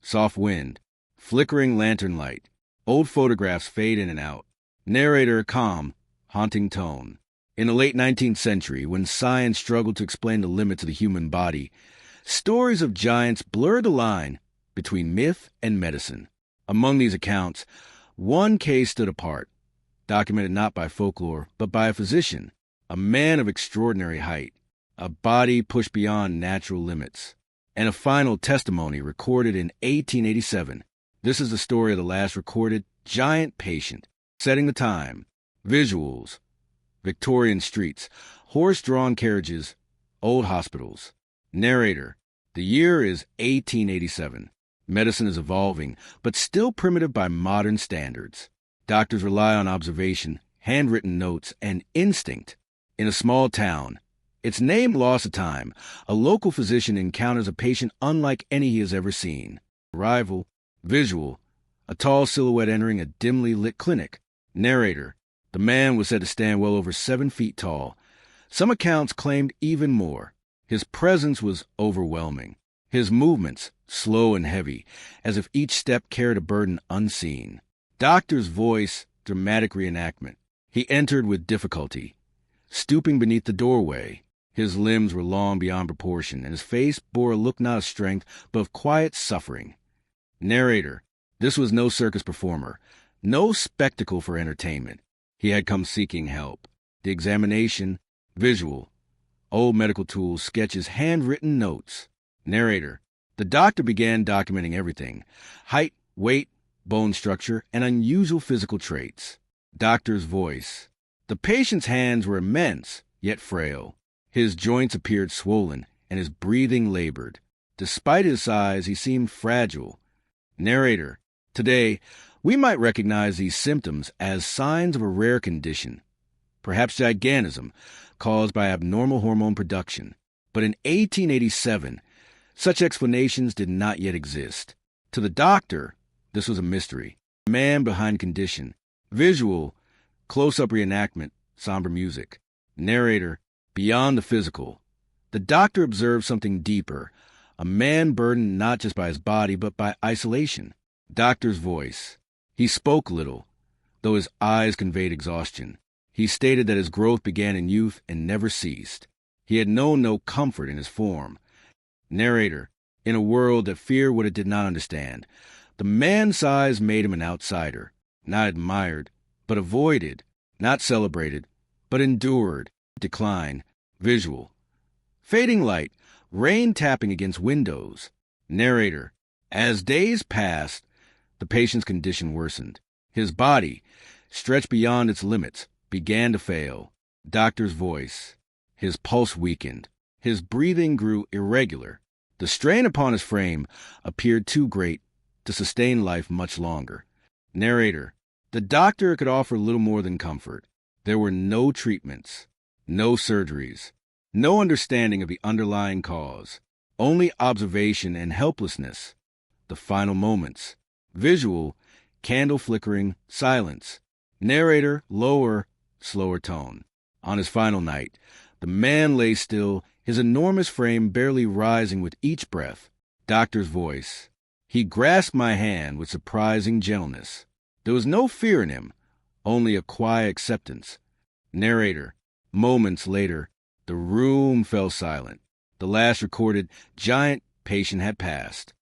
Soft wind. Flickering lantern light. Old photographs fade in and out. Narrator calm, haunting tone. In the late 19th century, when science struggled to explain the limits of the human body, stories of giants blurred the line between myth and medicine. Among these accounts, one case stood apart, documented not by folklore, but by a physician, a man of extraordinary height, a body pushed beyond natural limits, and a final testimony recorded in 1887. This is the story of the last recorded giant patient. Setting the time. Visuals. Victorian streets. Horse-drawn carriages. Old hospitals. Narrator. The year is 1887. Medicine is evolving, but still primitive by modern standards. Doctors rely on observation, handwritten notes, and instinct. In a small town, its name lost to time, a local physician encounters a patient unlike any he has ever seen. Arrival. Visual. A tall silhouette entering a dimly lit clinic. Narrator. The man was said to stand well over 7 feet tall. Some accounts claimed even more. His presence was overwhelming. His movements, slow and heavy, as if each step carried a burden unseen. Doctor's voice, dramatic reenactment. He entered with difficulty, stooping beneath the doorway. His limbs were long beyond proportion, and his face bore a look not of strength, but of quiet suffering. Narrator. This was no circus performer, no spectacle for entertainment. He had come seeking help. The examination. Visual. Old medical tools, sketches, handwritten notes. Narrator. The doctor began documenting everything. Height, weight, bone structure, and unusual physical traits. Doctor's voice. The patient's hands were immense, yet frail. His joints appeared swollen, and his breathing labored. Despite his size, he seemed fragile. Narrator. Today, we might recognize these symptoms as signs of a rare condition, perhaps gigantism, caused by abnormal hormone production. But in 1887, such explanations did not yet exist. To the doctor, this was a mystery. The man behind condition. Visual. Close-up reenactment. Somber music. Narrator. Beyond the physical. The doctor observed something deeper. A man burdened not just by his body, but by isolation. Doctor's voice. He spoke little, though his eyes conveyed exhaustion. He stated that his growth began in youth and never ceased. He had known no comfort in his form. Narrator. In a world that feared what it did not understand, the man's size made him an outsider, not admired, but avoided, not celebrated, but endured. Decline. Visual. Fading light, rain tapping against windows. Narrator. As days passed, the patient's condition worsened. His body, stretched beyond its limits, began to fail. Doctor's voice. His pulse weakened. His breathing grew irregular. The strain upon his frame appeared too great to sustain life much longer. Narrator. The doctor could offer little more than comfort. There were no treatments, no surgeries, no understanding of the underlying cause, only observation and helplessness. The final moments. Visual. Candle flickering, silence. Narrator. Lower, slower tone. On his final night, the man lay still, his enormous frame barely rising with each breath. Doctor's voice. He grasped my hand with surprising gentleness. There was no fear in him, only a quiet acceptance. Narrator. Moments later, the room fell silent. The last recorded giant patient had passed.